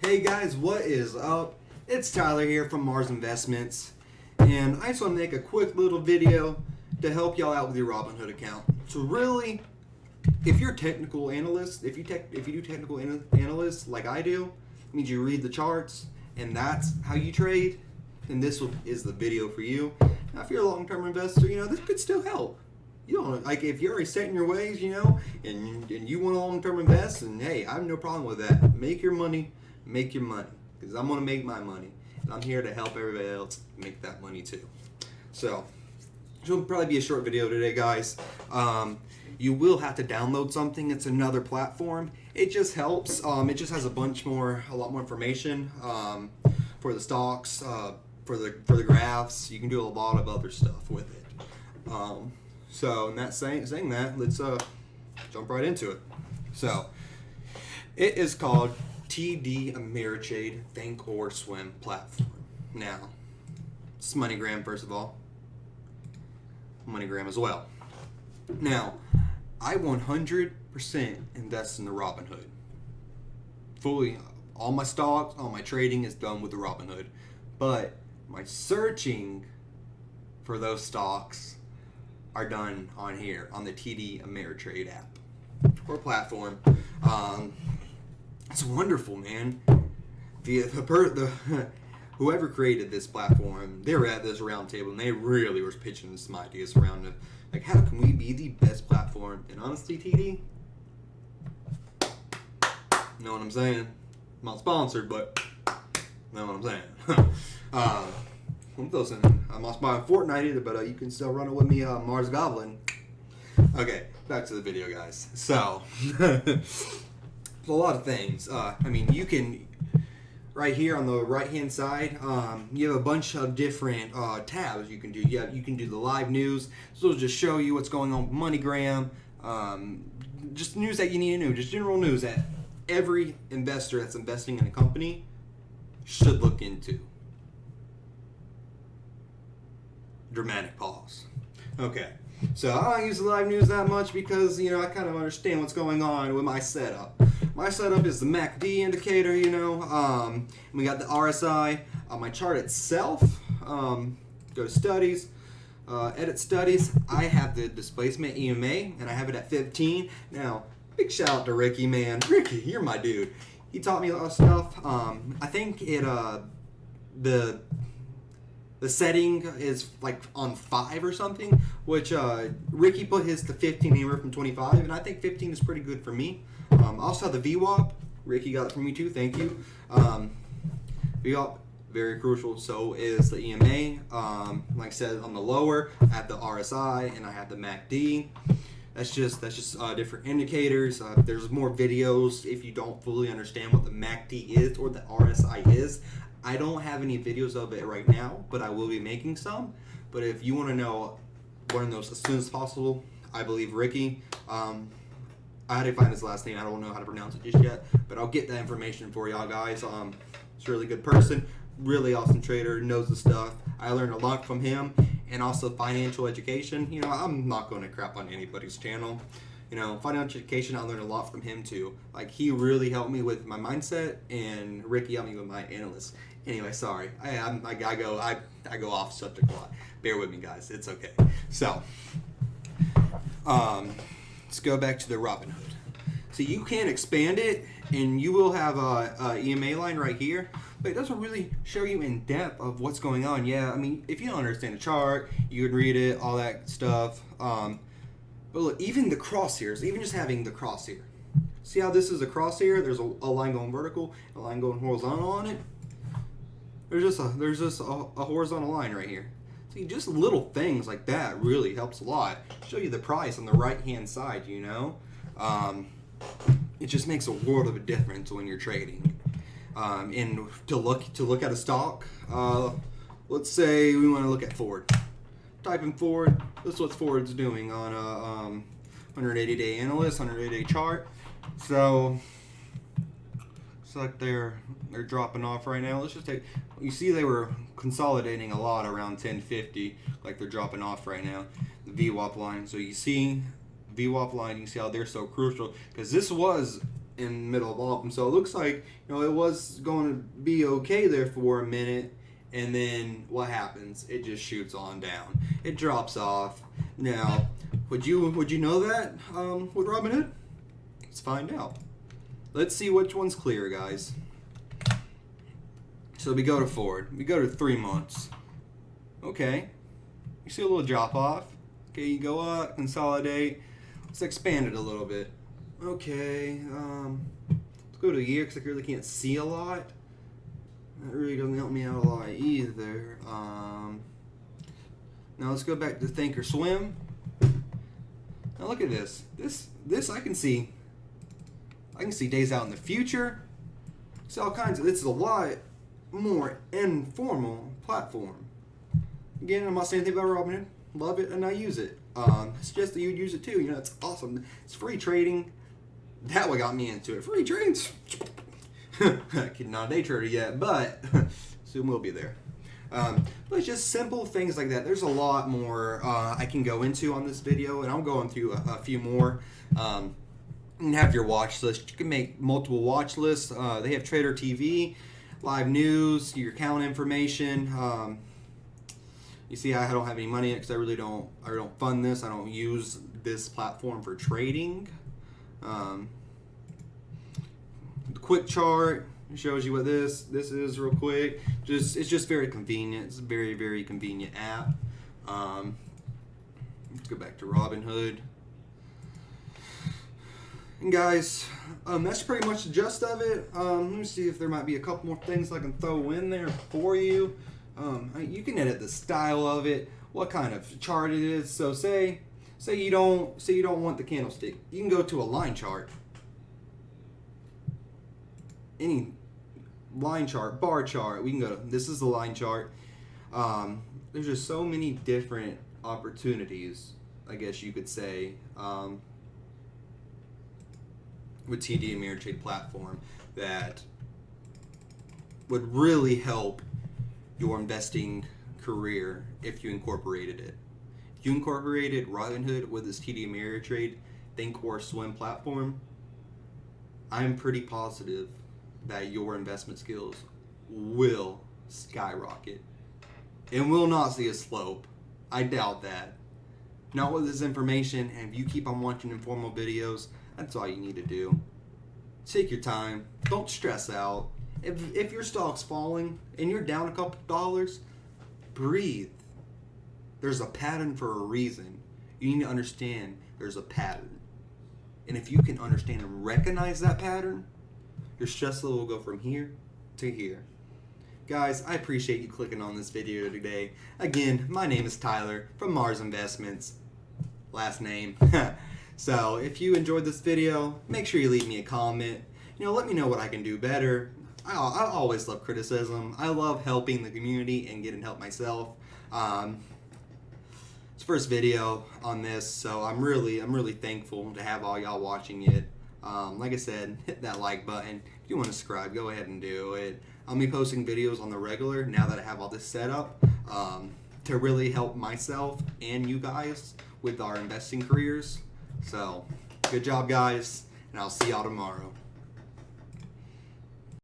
Hey guys, what is up? It's Tyler here from Mars Investments, and I just want to make a quick little video to help y'all out with your Robinhood account. So really, if you're a technical analyst, if you do technical analysts like I do, it means you read the charts and that's how you trade, then is the video for you. Now, if you're a long-term investor, this could still help. You don't like if you're already set in your ways, and you want to long-term invest, and hey, I have no problem with that. Make your money, because I'm gonna make my money, and I'm here to help everybody else make that money too. So, it'll probably be a short video today, guys. You will have to download something. It's another platform. It just helps. It just has a lot more information for the stocks, for the graphs. You can do a lot of other stuff with it. So, in that saying that, let's jump right into it. So, it is called TD Ameritrade Think or Swim platform. Now, it's MoneyGram first of all. MoneyGram as well. Now, I 100% invest in the Robinhood. Fully, all my stocks, all my trading is done with the Robinhood. But my searching for those stocks are done on here, on the TD Ameritrade app or platform. It's wonderful, man. Whoever created this platform, they were at this round table and they really were pitching some ideas around it. Like, how can we be the best platform? And honestly, TD, know what I'm saying? I'm not sponsored, but know what I'm saying. I'm not buying Fortnite either, but you can still run it with me, Mars Goblin. Okay, back to the video, guys. So, a lot of things. You can, right here on the right-hand side, you have a bunch of different tabs you can do. You can do the live news. So it'll just show you what's going on with MoneyGram, just news that you need to know, just general news that every investor that's investing in a company should look into. Dramatic pause. Okay, so I don't use the live news that much because, I kind of understand what's going on with my setup. My setup is the MACD indicator, we got the RSI. My chart itself, go to studies, edit studies. I have the displacement EMA, and I have it at 15. Now, big shout out to Ricky, man. Ricky, you're my dude. He taught me a lot of stuff. I think the setting is like on 5 or something, which Ricky put his to 15 anywhere from 25, and I think 15 is pretty good for me. Also the VWAP, Ricky got it from me too, thank you. VWAP, very crucial, so is the EMA. Like I said, on the lower, I have the RSI and I have the MACD. That's just different indicators. There's more videos if you don't fully understand what the MACD is or the RSI is. I don't have any videos of it right now, but I will be making some. But if you want to know one of those as soon as possible, I believe Ricky. I had to find his last name. I don't know how to pronounce it just yet, but I'll get that information for y'all guys. He's a really good person, really awesome trader, knows the stuff. I learned a lot from him, and also financial education. I'm not going to crap on anybody's channel. Financial education, I learned a lot from him too. Like, he really helped me with my mindset, and Ricky helped me with my analysts. Anyway, sorry, I go off subject a lot. Bear with me, guys. It's okay. So, let's go back to the Robinhood. So you can expand it, and you will have a EMA line right here, but it doesn't really show you in depth of what's going on. Yeah, if you don't understand the chart, you can read it, all that stuff. But look, even the crosshairs, even just having the crosshair. See how this is a crosshair? There's a line going vertical, a line going horizontal on it. There's just a horizontal line right here. See, just little things like that really helps a lot. Show you the price on the right-hand side, It just makes a world of a difference when you're trading. And to look at a stock, let's say we want to look at Ford. Type in Ford. This is what Ford's doing on a 180-day analyst, 180-day chart. So it's like they're dropping off right now. Let's just take. You see, they were consolidating a lot around 1050. Like they're dropping off right now. The VWAP line. So you see VWAP line. You see how they're so crucial because this was in the middle of all of them. So it looks like, you know, it was going to be okay there for a minute, and then what happens? It just shoots on down. It drops off. Now, would you know that with Robinhood? Let's find out. Let's see which one's clear, guys. So we go to forward. We go to 3 months. Okay. You see a little drop off. Okay, you go up, consolidate. Let's expand it a little bit. Okay. Let's go to a year because I really can't see a lot. That really doesn't help me out a lot either. Now let's go back to think or swim. Now look at this. This I can see. I can see days out in the future. See all kinds of. This is a lot more informal platform. Again, I'm not saying anything about Robinhood. Love it and I use it. It's just that you'd use it too. You know, it's awesome. It's free trading. That what got me into it. Free trading. Not a day trader yet, but soon we'll be there. But it's just simple things like that. There's a lot more I can go into on this video, and I'm going through a few more. You can have your watch list. You can make multiple watch lists. They have Trader TV, live news, your account information. You see, I don't have any money because I don't fund this. I don't use this platform for trading. The quick chart shows you what this is real quick. It's just very convenient. It's a very, very convenient app. Let's go back to Robinhood. And guys, that's pretty much the gist of it. Let me see if there might be a couple more things I can throw in there for you. You can edit the style of it, what kind of chart it is. So say you don't want the candlestick, you can go to a line chart. Any line chart, bar chart, we can go. This is the line chart. There's just so many different opportunities, I guess you could say, with TD Ameritrade platform that would really help your investing career if you incorporated it. If you incorporated Robinhood with this TD Ameritrade Think or Swim platform, I'm pretty positive that your investment skills will skyrocket and will not see a slope. I doubt that. Not with this information, and if you keep on watching informal videos, that's all you need to do. Take your time. Don't stress out. If your stock's falling and you're down a couple dollars, breathe. There's a pattern for a reason. You need to understand there's a pattern. And if you can understand and recognize that pattern, your stress level will go from here to here. Guys, I appreciate you clicking on this video today. Again, my name is Tyler from Mars Investments. Last name. So if you enjoyed this video, make sure you leave me a comment. You know, let me know what I can do better. I always love criticism. I love helping the community and getting help myself. It's the first video on this, so I'm really thankful to have all y'all watching it. Like I said, hit that like button. If you want to subscribe, go ahead and do it. I'll be posting videos on the regular now that I have all this set up to really help myself and you guys with our investing careers. So, good job, guys, and I'll see y'all tomorrow.